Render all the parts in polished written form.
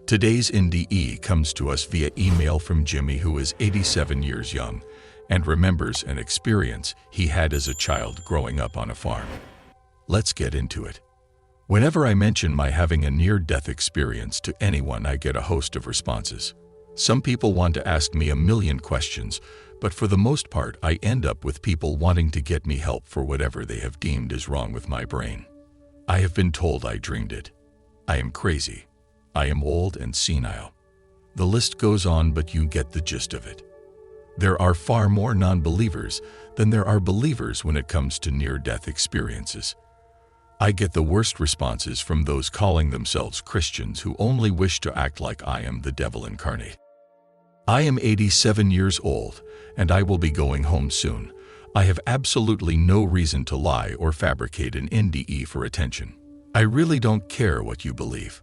Today's NDE comes to us via email from Jimmy, who is 87 years young and remembers an experience he had as a child growing up on a farm. Let's get into it. Whenever I mention my having a near-death experience to anyone, I get a host of responses. Some people want to ask me a million questions, but for the most part, I end up with people wanting to get me help for whatever they have deemed is wrong with my brain. I have been told I dreamed it. I am crazy. I am old and senile. The list goes on, but you get the gist of it. There are far more non-believers than there are believers when it comes to near-death experiences. I get the worst responses from those calling themselves Christians who only wish to act like I am the devil incarnate. I am 87 years old, and I will be going home soon. I have absolutely no reason to lie or fabricate an NDE for attention. I really don't care what you believe.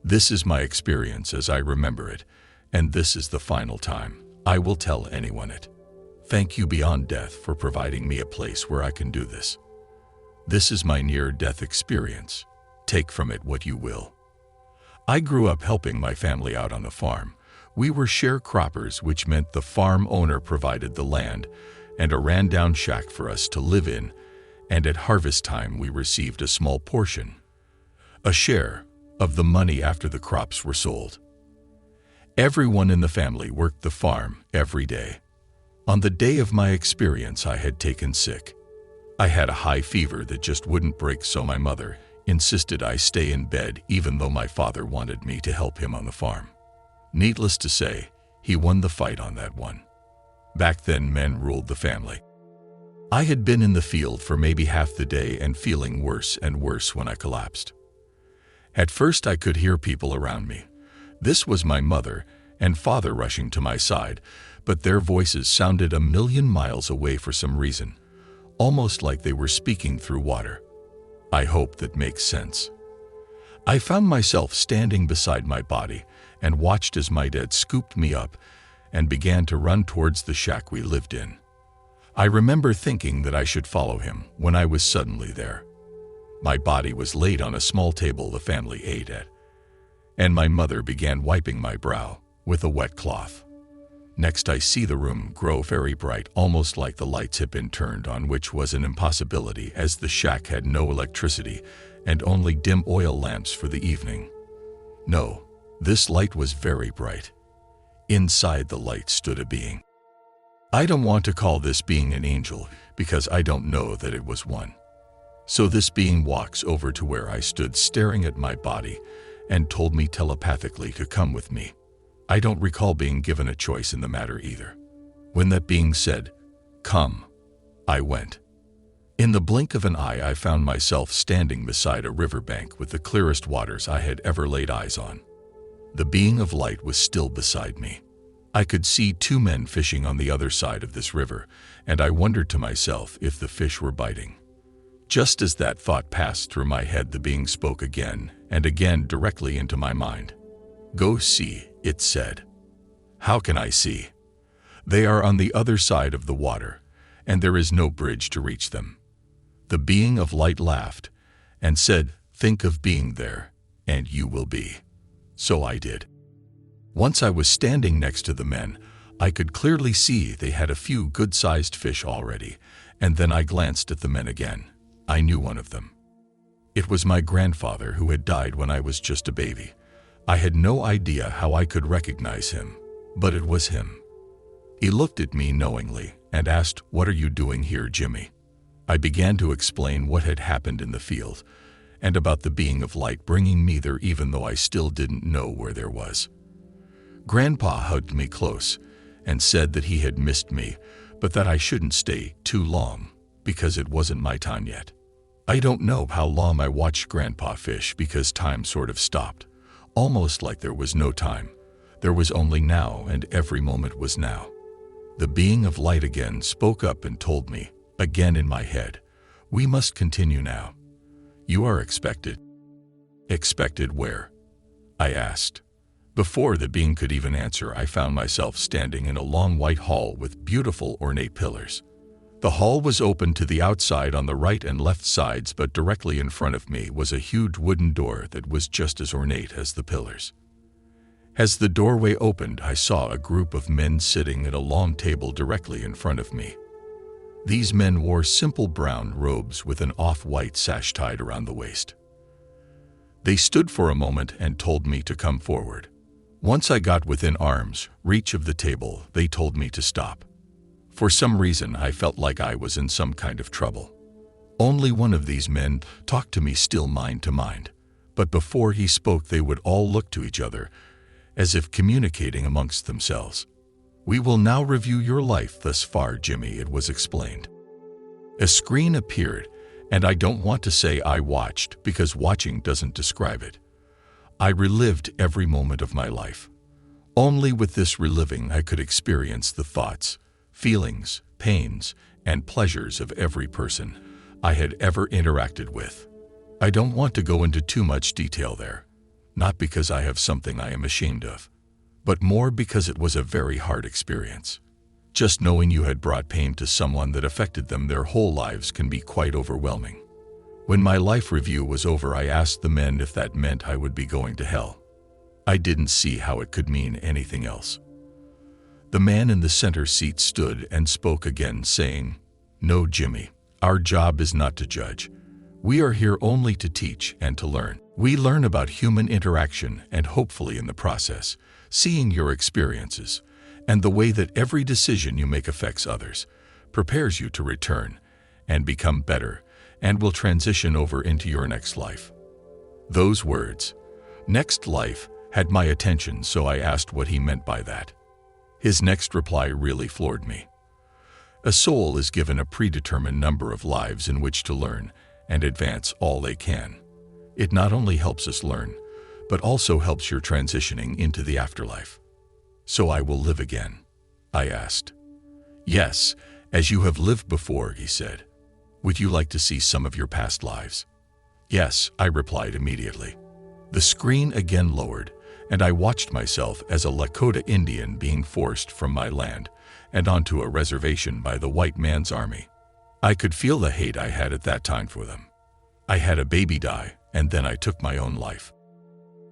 This is my experience as I remember it, and this is the final time I will tell anyone it. Thank you beyond death for providing me a place where I can do this. This is my near-death experience. Take from it what you will. I grew up helping my family out on the farm. We were sharecroppers, which meant the farm owner provided the land and a ran-down shack for us to live in, and at harvest time we received a small portion, a share, of the money after the crops were sold. Everyone in the family worked the farm every day. On the day of my experience, I had taken sick. I had a high fever that just wouldn't break, so my mother insisted I stay in bed even though my father wanted me to help him on the farm. Needless to say, he won the fight on that one. Back then, men ruled the family. I had been in the field for maybe half the day and feeling worse and worse when I collapsed. At first, I could hear people around me. This was my mother and father rushing to my side, but their voices sounded a million miles away for some reason, almost like they were speaking through water. I hope that makes sense. I found myself standing beside my body and watched as my dad scooped me up and began to run towards the shack we lived in. I remember thinking that I should follow him when I was suddenly there. My body was laid on a small table the family ate at, and my mother began wiping my brow with a wet cloth. Next, I see the room grow very bright, almost like the lights had been turned on, which was an impossibility as the shack had no electricity and only dim oil lamps for the evening. No, this light was very bright. Inside the light stood a being. I don't want to call this being an angel because I don't know that it was one. So this being walks over to where I stood staring at my body and told me telepathically to come with me. I don't recall being given a choice in the matter either. When that being said, "Come," I went. In the blink of an eye, I found myself standing beside a riverbank with the clearest waters I had ever laid eyes on. The being of light was still beside me. I could see two men fishing on the other side of this river, and I wondered to myself if the fish were biting. Just as that thought passed through my head, the being spoke again and again directly into my mind. "Go see," it said. "How can I see? They are on the other side of the water, and there is no bridge to reach them." The being of light laughed and said, "Think of being there, and you will be." So I did. Once I was standing next to the men, I could clearly see they had a few good-sized fish already, and then I glanced at the men again. I knew one of them. It was my grandfather, who had died when I was just a baby. I had no idea how I could recognize him, but it was him. He looked at me knowingly and asked, "What are you doing here, Jimmy?" I began to explain what had happened in the field and about the being of light bringing me there even though I still didn't know where there was. Grandpa hugged me close and said that he had missed me, but that I shouldn't stay too long because it wasn't my time yet. I don't know how long I watched Grandpa fish because time sort of stopped, almost like there was no time. There was only now, and every moment was now. The being of light again spoke up and told me, again in my head, "We must continue now. You are expected." "Expected where?" I asked. Before the being could even answer, I found myself standing in a long white hall with beautiful ornate pillars. The hall was open to the outside on the right and left sides, but directly in front of me was a huge wooden door that was just as ornate as the pillars. As the doorway opened, I saw a group of men sitting at a long table directly in front of me. These men wore simple brown robes with an off-white sash tied around the waist. They stood for a moment and told me to come forward. Once I got within arm's reach of the table, they told me to stop. For some reason, I felt like I was in some kind of trouble. Only one of these men talked to me still mind to mind, but before he spoke they would all look to each other, as if communicating amongst themselves. "We will now review your life thus far, Jimmy," it was explained. A screen appeared, and I don't want to say I watched because watching doesn't describe it. I relived every moment of my life. Only with this reliving I could experience the thoughts, feelings, pains, and pleasures of every person I had ever interacted with. I don't want to go into too much detail there, not because I have something I am ashamed of, but more because it was a very hard experience. Just knowing you had brought pain to someone that affected them their whole lives can be quite overwhelming. When my life review was over, I asked the men if that meant I would be going to hell. I didn't see how it could mean anything else. The man in the center seat stood and spoke again, saying, "No, Jimmy, our job is not to judge. We are here only to teach and to learn. We learn about human interaction and hopefully in the process, seeing your experiences and the way that every decision you make affects others, prepares you to return and become better and will transition over into your next life." Those words, "next life," had my attention, so I asked what he meant by that. His next reply really floored me. A soul is given a predetermined number of lives in which to learn and advance all they can. It not only helps us learn, but also helps your transitioning into the afterlife. "So I will live again?" I asked. "Yes, as you have lived before," he said. "Would you like to see some of your past lives?" "Yes," I replied immediately. The screen again lowered, and I watched myself as a Lakota Indian being forced from my land and onto a reservation by the white man's army. I could feel the hate I had at that time for them. I had a baby die, and then I took my own life.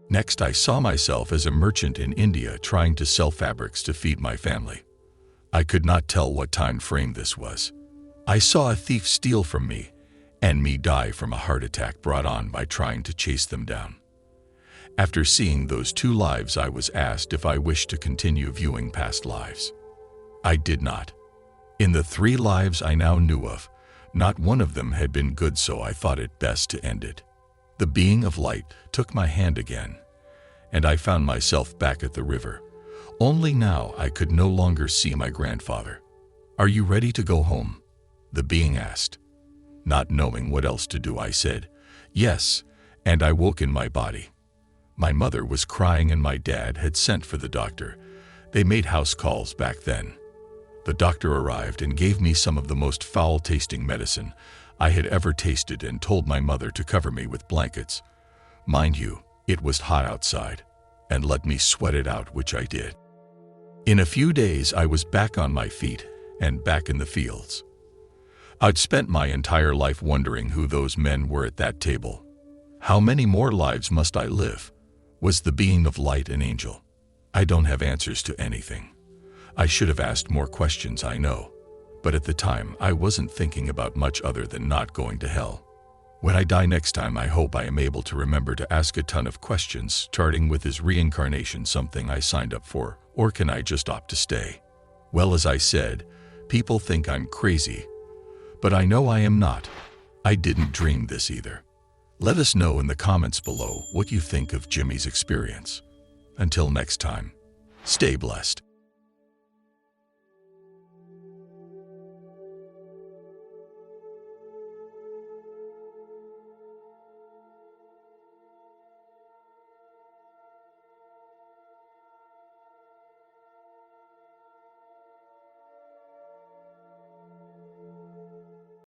Next, I saw myself as a merchant in India trying to sell fabrics to feed my family. I could not tell what time frame this was. I saw a thief steal from me, and me die from a heart attack brought on by trying to chase them down. After seeing those two lives, I was asked if I wished to continue viewing past lives. I did not. In the 3 lives I now knew of, not one of them had been good, so I thought it best to end it. The being of light took my hand again, and I found myself back at the river. Only now I could no longer see my grandfather. "Are you ready to go home?" the being asked. Not knowing what else to do, I said, "Yes," and I woke in my body. My mother was crying and my dad had sent for the doctor. They made house calls back then. The doctor arrived and gave me some of the most foul-tasting medicine I had ever tasted and told my mother to cover me with blankets. Mind you, it was hot outside, and let me sweat it out, which I did. In a few days I was back on my feet and back in the fields. I'd spent my entire life wondering who those men were at that table. How many more lives must I live? Was the being of light an angel? I don't have answers to anything. I should have asked more questions, I know, but at the time I wasn't thinking about much other than not going to hell. When I die next time, I hope I am able to remember to ask a ton of questions, starting with, is reincarnation something I signed up for, or can I just opt to stay? Well, as I said, people think I'm crazy, but I know I am not. I didn't dream this either. Let us know in the comments below what you think of Jimmy's experience. Until next time, stay blessed.